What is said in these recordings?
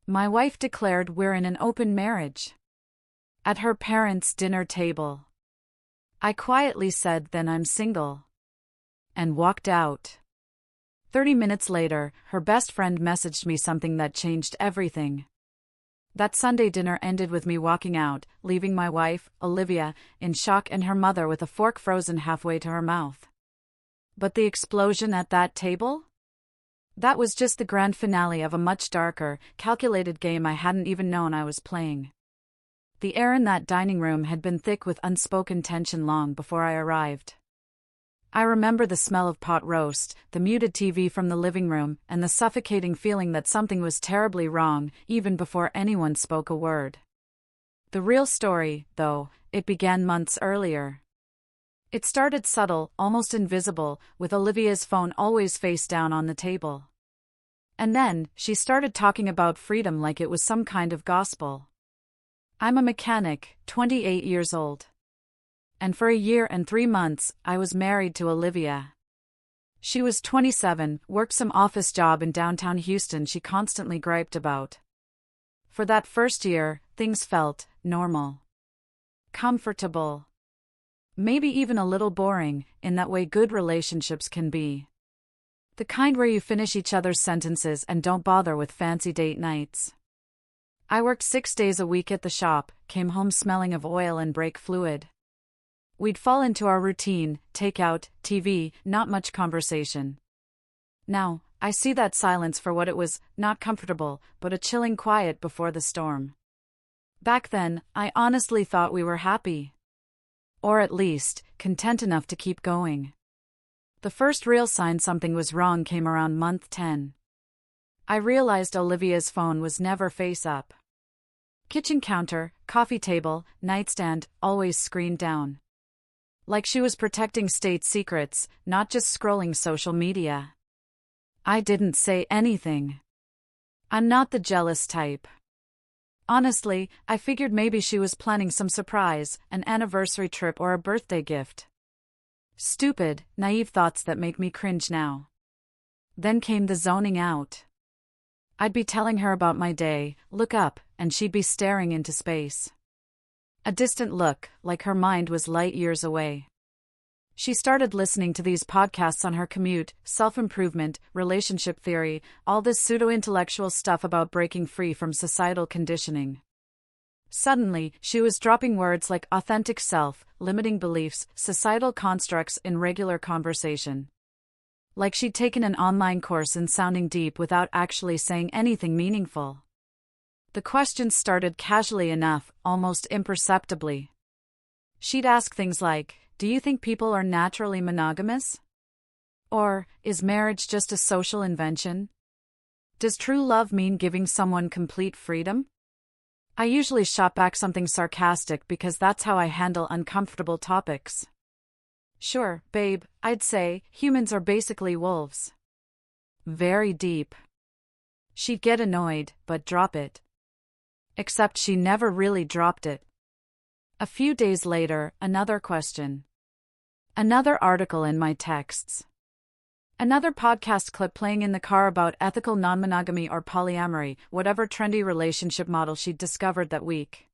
My wife declared we're in an open marriage. At her parents' dinner table. I quietly said, then I'm single. And walked out. 30 minutes later, her best friend messaged me something that changed everything. That Sunday dinner ended with me walking out, leaving my wife, Olivia, in shock and her mother with a fork frozen halfway to her mouth. But the explosion at that table? That was just the grand finale of a much darker, calculated game I hadn't even known I was playing. The air in that dining room had been thick with unspoken tension long before I arrived. I remember the smell of pot roast, the muted TV from the living room, and the suffocating feeling that something was terribly wrong, even before anyone spoke a word. The real story, though, it began months earlier. It started subtle, almost invisible, with Olivia's phone always face down on the table. And then, she started talking about freedom like it was some kind of gospel. I'm a mechanic, 28 years old. And for a year and 3 months, I was married to Olivia. She was 27, worked some office job in downtown Houston she constantly griped about. For that first year, things felt normal. Comfortable. Maybe even a little boring, in that way good relationships can be. The kind where you finish each other's sentences and don't bother with fancy date nights. I worked 6 days a week at the shop, came home smelling of oil and brake fluid. We'd fall into our routine, takeout, TV, not much conversation. Now, I see that silence for what it was, not comfortable, but a chilling quiet before the storm. Back then, I honestly thought we were happy. Or at least, content enough to keep going. The first real sign something was wrong came around month 10. I realized Olivia's phone was never face up. Kitchen counter, coffee table, nightstand, always screen down. Like she was protecting state secrets, not just scrolling social media. I didn't say anything. I'm not the jealous type. Honestly, I figured maybe she was planning some surprise, an anniversary trip or a birthday gift. Stupid, naive thoughts that make me cringe now. Then came the zoning out. I'd be telling her about my day, look up, and she'd be staring into space. A distant look, like her mind was light years away. She started listening to these podcasts on her commute, self-improvement, relationship theory, all this pseudo-intellectual stuff about breaking free from societal conditioning. Suddenly, she was dropping words like authentic self, limiting beliefs, societal constructs in regular conversation. Like she'd taken an online course in sounding deep without actually saying anything meaningful. The questions started casually enough, almost imperceptibly. She'd ask things like, do you think people are naturally monogamous? Or, is marriage just a social invention? Does true love mean giving someone complete freedom? I usually shot back something sarcastic because that's how I handle uncomfortable topics. Sure, babe, I'd say, humans are basically wolves. Very deep. She'd get annoyed, but drop it. Except she never really dropped it. A few days later, another question. Another article in my texts. Another podcast clip playing in the car about ethical non-monogamy or polyamory, whatever trendy relationship model she'd discovered that week.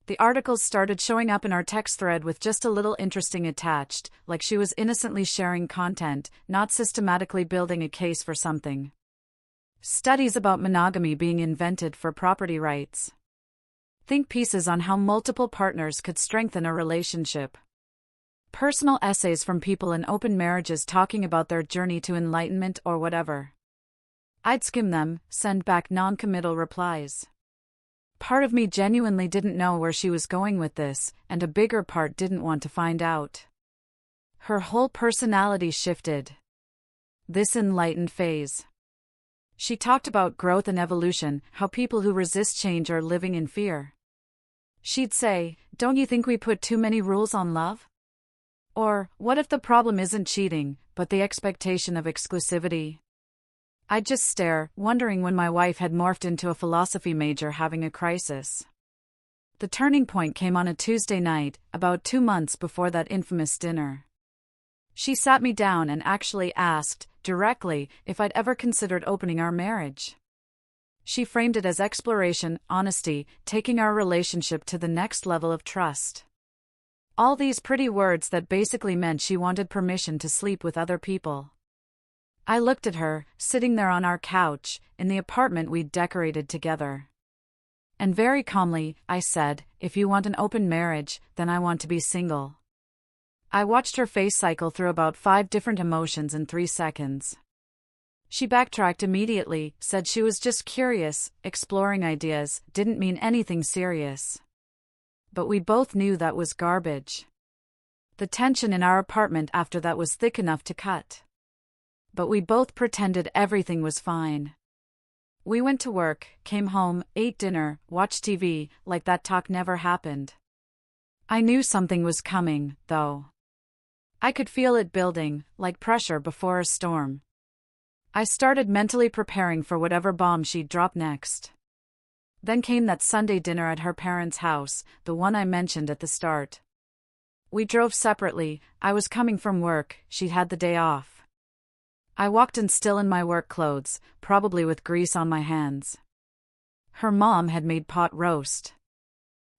The articles started showing up in our text thread with just a little interesting attached, like she was innocently sharing content, not systematically building a case for something. Studies about monogamy being invented for property rights. Think pieces on how multiple partners could strengthen a relationship. Personal essays from people in open marriages talking about their journey to enlightenment or whatever. I'd skim them, send back non-committal replies. Part of me genuinely didn't know where she was going with this, and a bigger part didn't want to find out. Her whole personality shifted. This enlightened phase. She talked about growth and evolution, how people who resist change are living in fear. She'd say, don't you think we put too many rules on love? Or, what if the problem isn't cheating, but the expectation of exclusivity? I'd just stare, wondering when my wife had morphed into a philosophy major having a crisis. The turning point came on a Tuesday night, about 2 months before that infamous dinner. She sat me down and actually asked, directly, if I'd ever considered opening our marriage. She framed it as exploration, honesty, taking our relationship to the next level of trust. All these pretty words that basically meant she wanted permission to sleep with other people. I looked at her, sitting there on our couch, in the apartment we'd decorated together. And very calmly, I said, "If you want an open marriage, then I want to be single." I watched her face cycle through about 5 different emotions in 3 seconds. She backtracked immediately, said she was just curious, exploring ideas, didn't mean anything serious. But we both knew that was garbage. The tension in our apartment after that was thick enough to cut. But we both pretended everything was fine. We went to work, came home, ate dinner, watched TV, like that talk never happened. I knew something was coming, though. I could feel it building, like pressure before a storm. I started mentally preparing for whatever bomb she'd drop next. Then came that Sunday dinner at her parents' house, the one I mentioned at the start. We drove separately. I was coming from work, she'd had the day off. I walked in still in my work clothes, probably with grease on my hands. Her mom had made pot roast.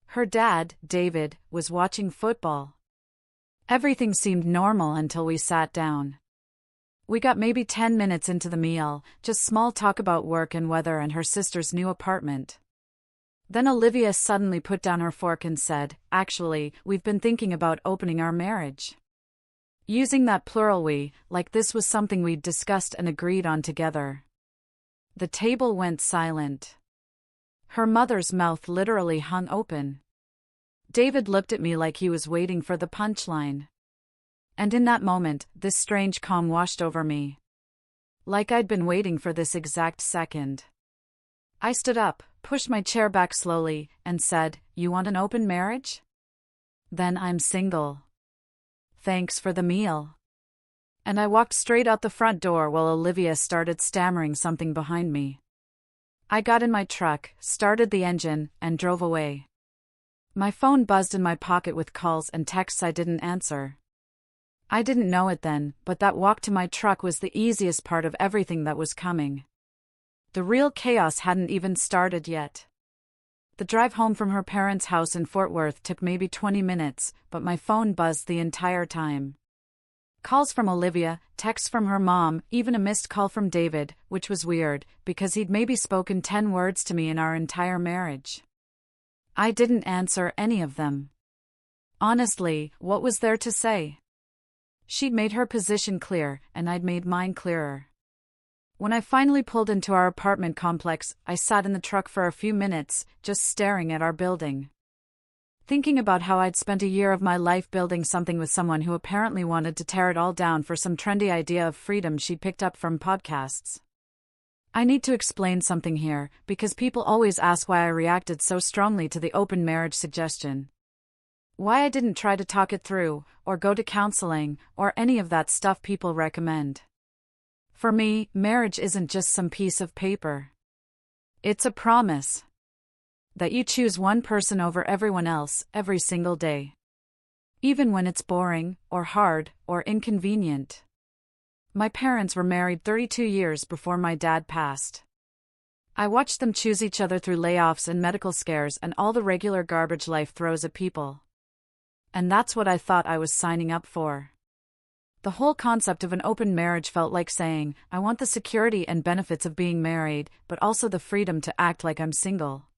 Her dad, David, was watching football. Everything seemed normal until we sat down. We got maybe 10 minutes into the meal, just small talk about work and weather and her sister's new apartment. Then Olivia suddenly put down her fork and said, "Actually, we've been thinking about opening our marriage." Using that plural we, like this was something we'd discussed and agreed on together. The table went silent. Her mother's mouth literally hung open. David looked at me like he was waiting for the punchline. And in that moment, this strange calm washed over me. Like I'd been waiting for this exact second. I stood up, pushed my chair back slowly, and said, "You want an open marriage? Then I'm single. Thanks for the meal." And I walked straight out the front door while Olivia started stammering something behind me. I got in my truck, started the engine, and drove away. My phone buzzed in my pocket with calls and texts I didn't answer. I didn't know it then, but that walk to my truck was the easiest part of everything that was coming. The real chaos hadn't even started yet. The drive home from her parents' house in Fort Worth took maybe 20 minutes, but my phone buzzed the entire time. Calls from Olivia, texts from her mom, even a missed call from David, which was weird, because he'd maybe spoken 10 words to me in our entire marriage. I didn't answer any of them. Honestly, what was there to say? She'd made her position clear, and I'd made mine clearer. When I finally pulled into our apartment complex, I sat in the truck for a few minutes, just staring at our building. Thinking about how I'd spent a year of my life building something with someone who apparently wanted to tear it all down for some trendy idea of freedom she'd picked up from podcasts. I need to explain something here, because people always ask why I reacted so strongly to the open marriage suggestion. Why I didn't try to talk it through, or go to counseling, or any of that stuff people recommend. For me, marriage isn't just some piece of paper. It's a promise that you choose one person over everyone else every single day. Even when it's boring, or hard, or inconvenient. My parents were married 32 years before my dad passed. I watched them choose each other through layoffs and medical scares and all the regular garbage life throws at people. And that's what I thought I was signing up for. The whole concept of an open marriage felt like saying, I want the security and benefits of being married, but also the freedom to act like I'm single.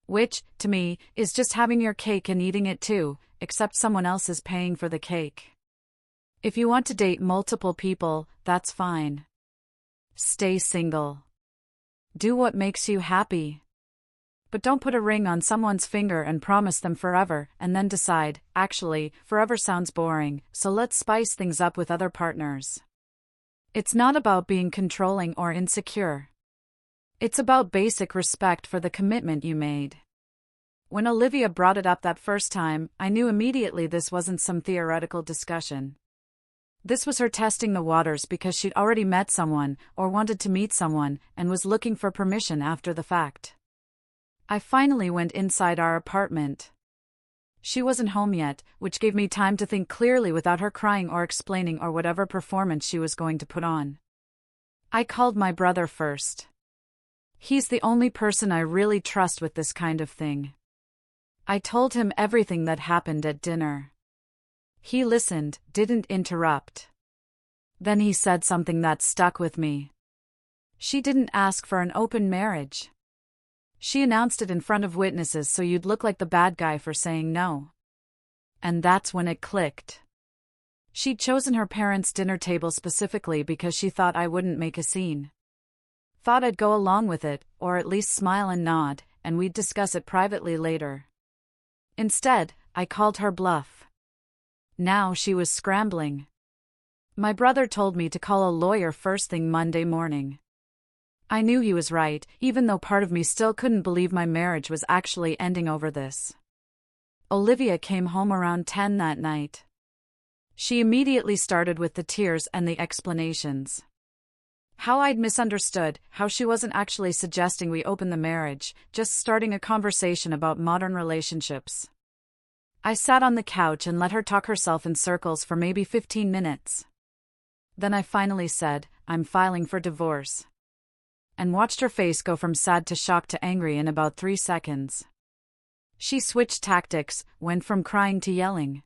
Which, to me, is just having your cake and eating it too, except someone else is paying for the cake. If you want to date multiple people, that's fine. Stay single. Do what makes you happy. But don't put a ring on someone's finger and promise them forever, and then decide, actually, forever sounds boring, so let's spice things up with other partners. It's not about being controlling or insecure. It's about basic respect for the commitment you made. When Olivia brought it up that first time, I knew immediately this wasn't some theoretical discussion. This was her testing the waters because she'd already met someone, or wanted to meet someone, and was looking for permission after the fact. I finally went inside our apartment. She wasn't home yet, which gave me time to think clearly without her crying or explaining or whatever performance she was going to put on. I called my brother first. He's the only person I really trust with this kind of thing. I told him everything that happened at dinner. He listened, didn't interrupt. Then he said something that stuck with me. She didn't ask for an open marriage. She announced it in front of witnesses so you'd look like the bad guy for saying no. And that's when it clicked. She'd chosen her parents' dinner table specifically because she thought I wouldn't make a scene. Thought I'd go along with it, or at least smile and nod, and we'd discuss it privately later. Instead, I called her bluff. Now she was scrambling. My brother told me to call a lawyer first thing Monday morning. I knew he was right, even though part of me still couldn't believe my marriage was actually ending over this. Olivia came home around 10 that night. She immediately started with the tears and the explanations. How I'd misunderstood, how she wasn't actually suggesting we open the marriage, just starting a conversation about modern relationships. I sat on the couch and let her talk herself in circles for maybe 15 minutes. Then I finally said, "I'm filing for divorce." And watched her face go from sad to shocked to angry in about 3 seconds. She switched tactics, went from crying to yelling.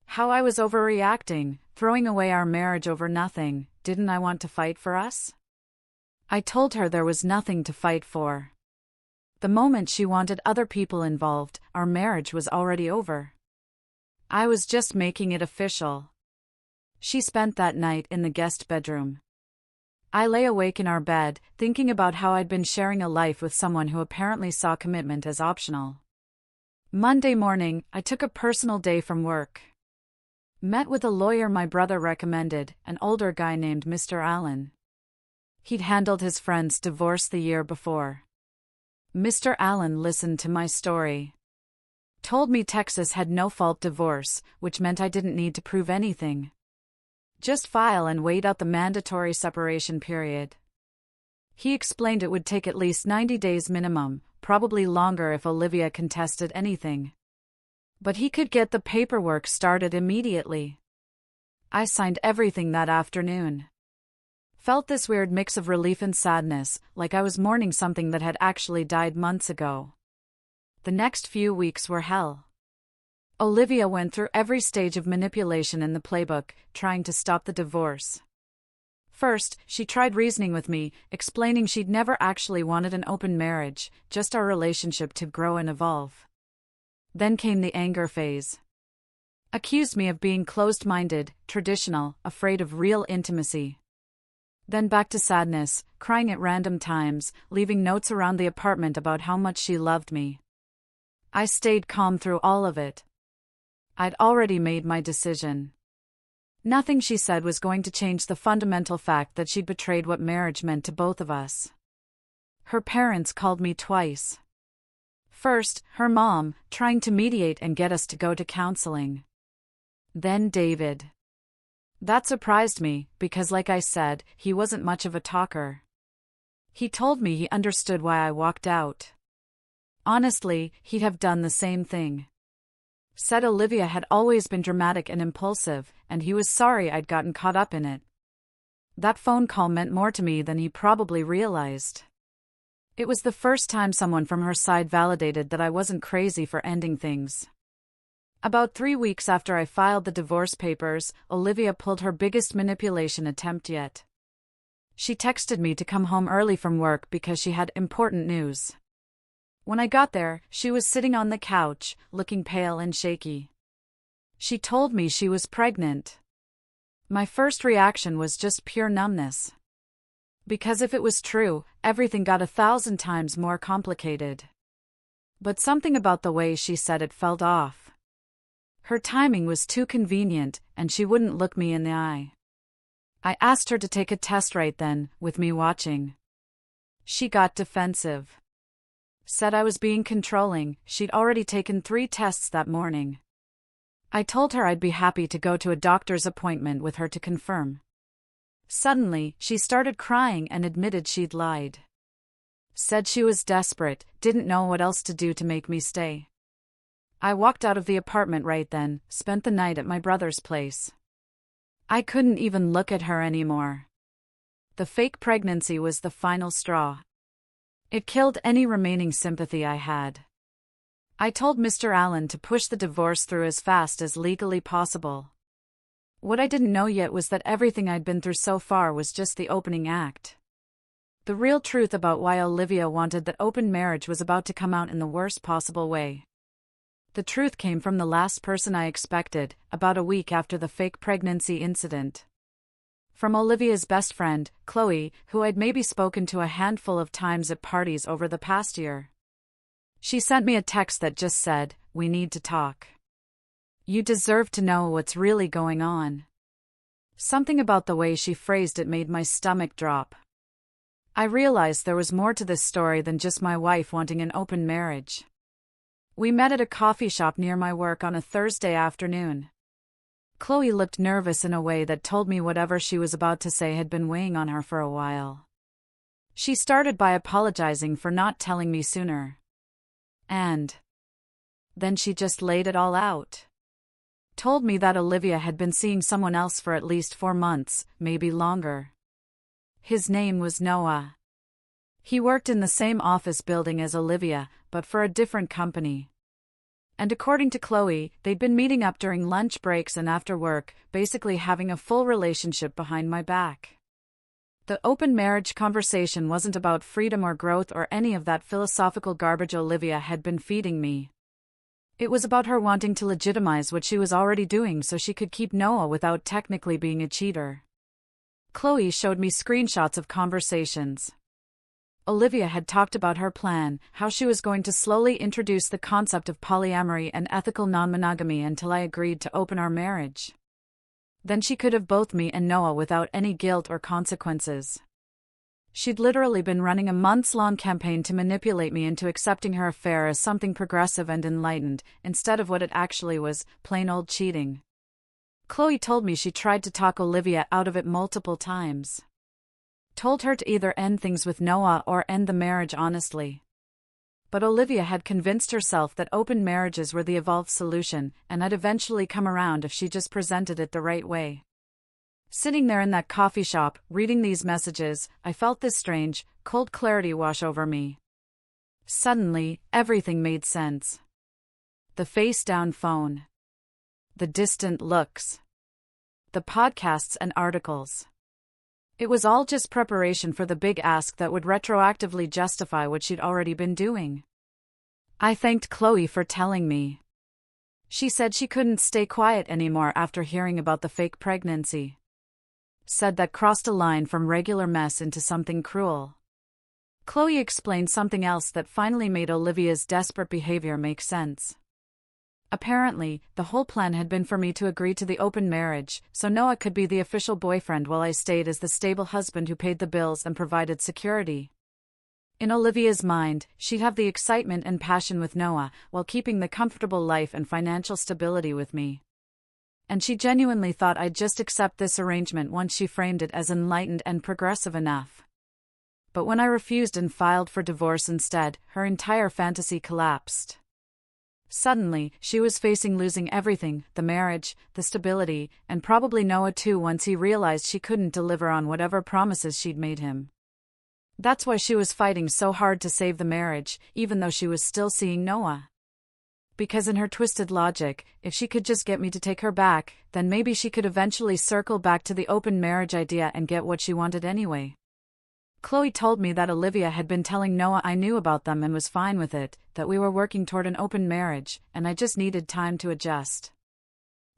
How I was overreacting, throwing away our marriage over nothing. Didn't I want to fight for us? I told her there was nothing to fight for. The moment she wanted other people involved, our marriage was already over. I was just making it official. She spent that night in the guest bedroom. I lay awake in our bed, thinking about how I'd been sharing a life with someone who apparently saw commitment as optional. Monday morning, I took a personal day from work. Met with a lawyer my brother recommended, an older guy named Mr. Allen. He'd handled his friend's divorce the year before. Mr. Allen listened to my story. Told me Texas had no-fault divorce, which meant I didn't need to prove anything. Just file and wait out the mandatory separation period. He explained it would take at least 90 days minimum, probably longer if Olivia contested anything. But he could get the paperwork started immediately. I signed everything that afternoon. Felt this weird mix of relief and sadness, like I was mourning something that had actually died months ago. The next few weeks were hell. Olivia went through every stage of manipulation in the playbook, trying to stop the divorce. First, she tried reasoning with me, explaining she'd never actually wanted an open marriage, just our relationship to grow and evolve. Then came the anger phase. Accused me of being closed-minded, traditional, afraid of real intimacy. Then back to sadness, crying at random times, leaving notes around the apartment about how much she loved me. I stayed calm through all of it. I'd already made my decision. Nothing she said was going to change the fundamental fact that she'd betrayed what marriage meant to both of us. Her parents called me twice. First, her mom, trying to mediate and get us to go to counseling. Then David. That surprised me, because like I said, he wasn't much of a talker. He told me he understood why I walked out. Honestly, he'd have done the same thing. Said Olivia had always been dramatic and impulsive, and he was sorry I'd gotten caught up in it. That phone call meant more to me than he probably realized. It was the first time someone from her side validated that I wasn't crazy for ending things. About 3 weeks after I filed the divorce papers, Olivia pulled her biggest manipulation attempt yet. She texted me to come home early from work because she had important news. When I got there, she was sitting on the couch, looking pale and shaky. She told me she was pregnant. My first reaction was just pure numbness. Because if it was true, everything got 1,000 times more complicated. But something about the way she said it felt off. Her timing was too convenient, and she wouldn't look me in the eye. I asked her to take a test right then, with me watching. She got defensive. Said I was being controlling. She'd already taken 3 tests that morning. I told her I'd be happy to go to a doctor's appointment with her to confirm. Suddenly, she started crying and admitted she'd lied. Said she was desperate, didn't know what else to do to make me stay. I walked out of the apartment right then, spent the night at my brother's place. I couldn't even look at her anymore. The fake pregnancy was the final straw. It killed any remaining sympathy I had. I told Mr. Allen to push the divorce through as fast as legally possible. What I didn't know yet was that everything I'd been through so far was just the opening act. The real truth about why Olivia wanted that open marriage was about to come out in the worst possible way. The truth came from the last person I expected, about a week after the fake pregnancy incident. From Olivia's best friend, Chloe, who I'd maybe spoken to a handful of times at parties over the past year. She sent me a text that just said, "We need to talk. You deserve to know what's really going on." Something about the way she phrased it made my stomach drop. I realized there was more to this story than just my wife wanting an open marriage. We met at a coffee shop near my work on a Thursday afternoon. Chloe looked nervous in a way that told me whatever she was about to say had been weighing on her for a while. She started by apologizing for not telling me sooner. And then she just laid it all out. Told me that Olivia had been seeing someone else for at least 4 months, maybe longer. His name was Noah. He worked in the same office building as Olivia, but for a different company. And according to Chloe, they'd been meeting up during lunch breaks and after work, basically having a full relationship behind my back. The open marriage conversation wasn't about freedom or growth or any of that philosophical garbage Olivia had been feeding me. It was about her wanting to legitimize what she was already doing so she could keep Noah without technically being a cheater. Chloe showed me screenshots of conversations. Olivia had talked about her plan, how she was going to slowly introduce the concept of polyamory and ethical non-monogamy until I agreed to open our marriage. Then she could have both me and Noah without any guilt or consequences. She'd literally been running a months-long campaign to manipulate me into accepting her affair as something progressive and enlightened, instead of what it actually was, plain old cheating. Chloe told me she tried to talk Olivia out of it multiple times. Told her to either end things with Noah or end the marriage honestly. But Olivia had convinced herself that open marriages were the evolved solution, and I'd eventually come around if she just presented it the right way. Sitting there in that coffee shop, reading these messages, I felt this strange, cold clarity wash over me. Suddenly, everything made sense. The face-down phone. The distant looks. The podcasts and articles. It was all just preparation for the big ask that would retroactively justify what she'd already been doing. I thanked Chloe for telling me. She said she couldn't stay quiet anymore after hearing about the fake pregnancy. Said that crossed a line from regular mess into something cruel. Chloe explained something else that finally made Olivia's desperate behavior make sense. Apparently, the whole plan had been for me to agree to the open marriage, so Noah could be the official boyfriend while I stayed as the stable husband who paid the bills and provided security. In Olivia's mind, she'd have the excitement and passion with Noah, while keeping the comfortable life and financial stability with me. And she genuinely thought I'd just accept this arrangement once she framed it as enlightened and progressive enough. But when I refused and filed for divorce instead, her entire fantasy collapsed. Suddenly, she was facing losing everything, the marriage, the stability, and probably Noah too once he realized she couldn't deliver on whatever promises she'd made him. That's why she was fighting so hard to save the marriage, even though she was still seeing Noah. Because in her twisted logic, if she could just get me to take her back, then maybe she could eventually circle back to the open marriage idea and get what she wanted anyway. Chloe told me that Olivia had been telling Noah I knew about them and was fine with it, that we were working toward an open marriage, and I just needed time to adjust.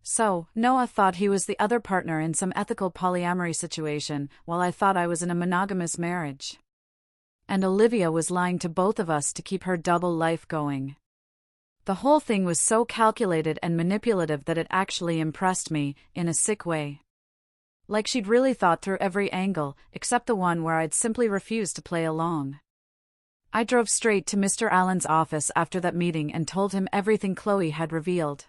So, Noah thought he was the other partner in some ethical polyamory situation, while I thought I was in a monogamous marriage. And Olivia was lying to both of us to keep her double life going. The whole thing was so calculated and manipulative that it actually impressed me, in a sick way. Like she'd really thought through every angle, except the one where I'd simply refused to play along. I drove straight to Mr. Allen's office after that meeting and told him everything Chloe had revealed.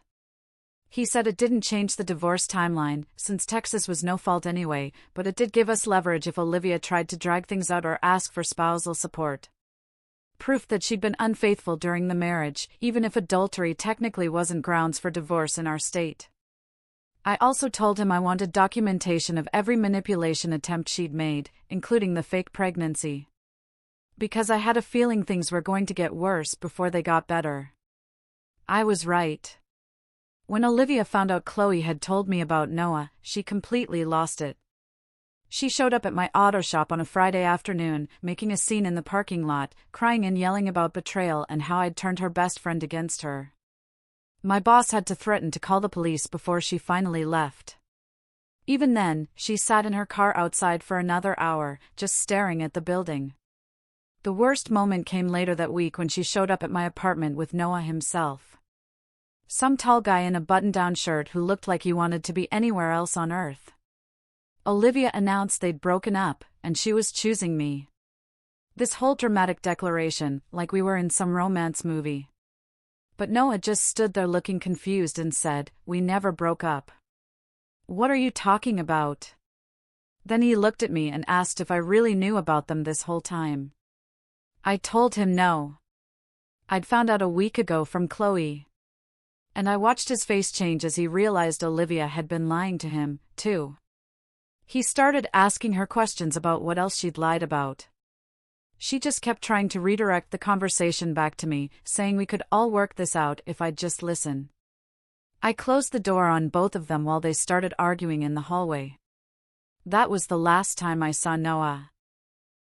He said it didn't change the divorce timeline, since Texas was no fault anyway, but it did give us leverage if Olivia tried to drag things out or ask for spousal support. Proof that she'd been unfaithful during the marriage, even if adultery technically wasn't grounds for divorce in our state. I also told him I wanted documentation of every manipulation attempt she'd made, including the fake pregnancy. Because I had a feeling things were going to get worse before they got better. I was right. When Olivia found out Chloe had told me about Noah, she completely lost it. She showed up at my auto shop on a Friday afternoon, making a scene in the parking lot, crying and yelling about betrayal and how I'd turned her best friend against her. My boss had to threaten to call the police before she finally left. Even then, she sat in her car outside for another hour, just staring at the building. The worst moment came later that week when she showed up at my apartment with Noah himself. Some tall guy in a button-down shirt who looked like he wanted to be anywhere else on earth. Olivia announced they'd broken up, and she was choosing me. This whole dramatic declaration, like we were in some romance movie. But Noah just stood there looking confused and said, "We never broke up." "What are you talking about?" Then he looked at me and asked if I really knew about them this whole time. I told him no. I'd found out a week ago from Chloe. And I watched his face change as he realized Olivia had been lying to him, too. He started asking her questions about what else she'd lied about. She just kept trying to redirect the conversation back to me, saying we could all work this out if I'd just listen. I closed the door on both of them while they started arguing in the hallway. That was the last time I saw Noah.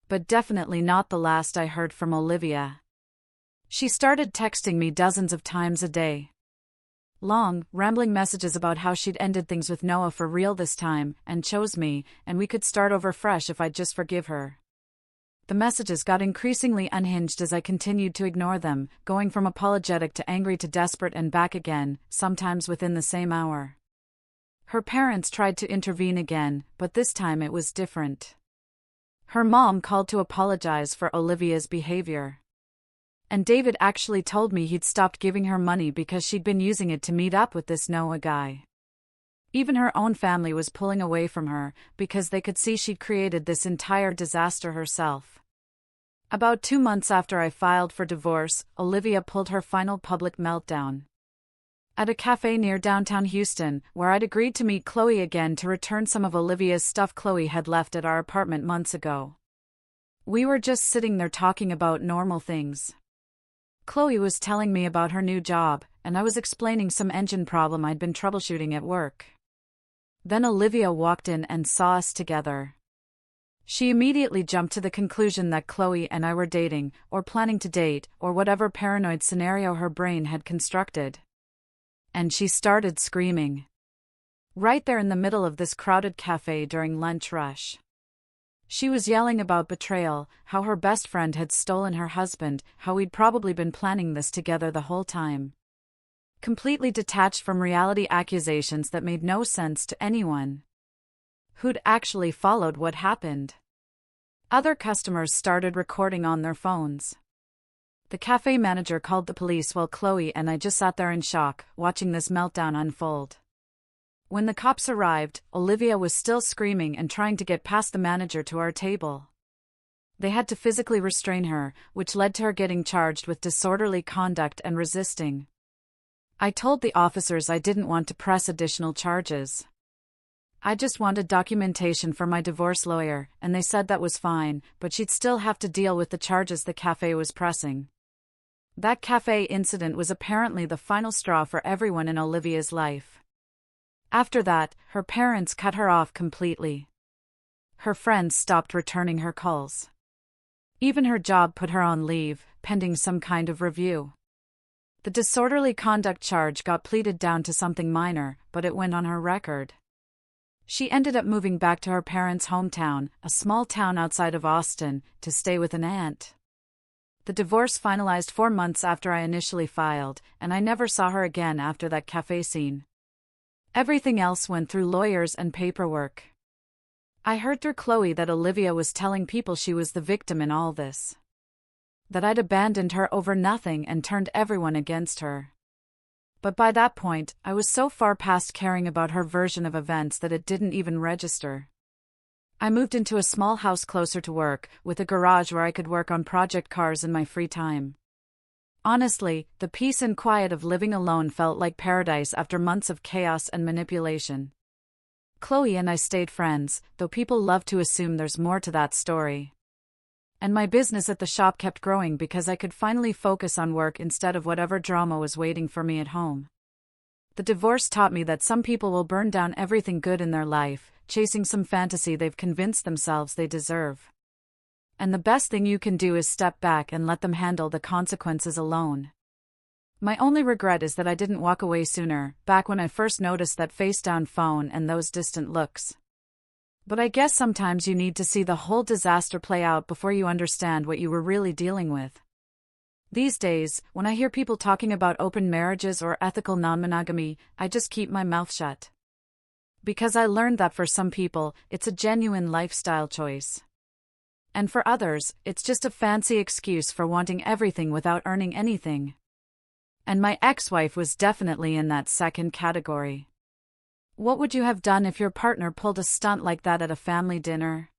But definitely not the last I heard from Olivia. She started texting me dozens of times a day. Long, rambling messages about how she'd ended things with Noah for real this time, and chose me, and we could start over fresh if I'd just forgive her. The messages got increasingly unhinged as I continued to ignore them, going from apologetic to angry to desperate and back again, sometimes within the same hour. Her parents tried to intervene again, but this time it was different. Her mom called to apologize for Olivia's behavior. And David actually told me he'd stopped giving her money because she'd been using it to meet up with this Noah guy. Even her own family was pulling away from her, because they could see she'd created this entire disaster herself. About 2 months after I filed for divorce, Olivia pulled her final public meltdown. At a cafe near downtown Houston, where I'd agreed to meet Chloe again to return some of Olivia's stuff Chloe had left at our apartment months ago. We were just sitting there talking about normal things. Chloe was telling me about her new job, and I was explaining some engine problem I'd been troubleshooting at work. Then Olivia walked in and saw us together. She immediately jumped to the conclusion that Chloe and I were dating, or planning to date, or whatever paranoid scenario her brain had constructed. And she started screaming. Right there in the middle of this crowded cafe during lunch rush. She was yelling about betrayal, how her best friend had stolen her husband, how we'd probably been planning this together the whole time. Completely detached from reality accusations that made no sense to anyone who'd actually followed what happened. Other customers started recording on their phones. The cafe manager called the police while Chloe and I just sat there in shock, watching this meltdown unfold. When the cops arrived, Olivia was still screaming and trying to get past the manager to our table. They had to physically restrain her, which led to her getting charged with disorderly conduct and resisting. I told the officers I didn't want to press additional charges. I just wanted documentation from my divorce lawyer, and they said that was fine, but she'd still have to deal with the charges the cafe was pressing. That cafe incident was apparently the final straw for everyone in Olivia's life. After that, her parents cut her off completely. Her friends stopped returning her calls. Even her job put her on leave, pending some kind of review. The disorderly conduct charge got pleaded down to something minor, but it went on her record. She ended up moving back to her parents' hometown, a small town outside of Austin, to stay with an aunt. The divorce finalized 4 months after I initially filed, and I never saw her again after that cafe scene. Everything else went through lawyers and paperwork. I heard through Chloe that Olivia was telling people she was the victim in all this. That I'd abandoned her over nothing and turned everyone against her. But by that point, I was so far past caring about her version of events that it didn't even register. I moved into a small house closer to work, with a garage where I could work on project cars in my free time. Honestly, the peace and quiet of living alone felt like paradise after months of chaos and manipulation. Chloe and I stayed friends, though people love to assume there's more to that story. And my business at the shop kept growing because I could finally focus on work instead of whatever drama was waiting for me at home. The divorce taught me that some people will burn down everything good in their life, chasing some fantasy they've convinced themselves they deserve. And the best thing you can do is step back and let them handle the consequences alone. My only regret is that I didn't walk away sooner, back when I first noticed that face-down phone and those distant looks. But I guess sometimes you need to see the whole disaster play out before you understand what you were really dealing with. These days, when I hear people talking about open marriages or ethical non-monogamy, I just keep my mouth shut. Because I learned that for some people, it's a genuine lifestyle choice. And for others, it's just a fancy excuse for wanting everything without earning anything. And my ex-wife was definitely in that second category. What would you have done if your partner pulled a stunt like that at a family dinner?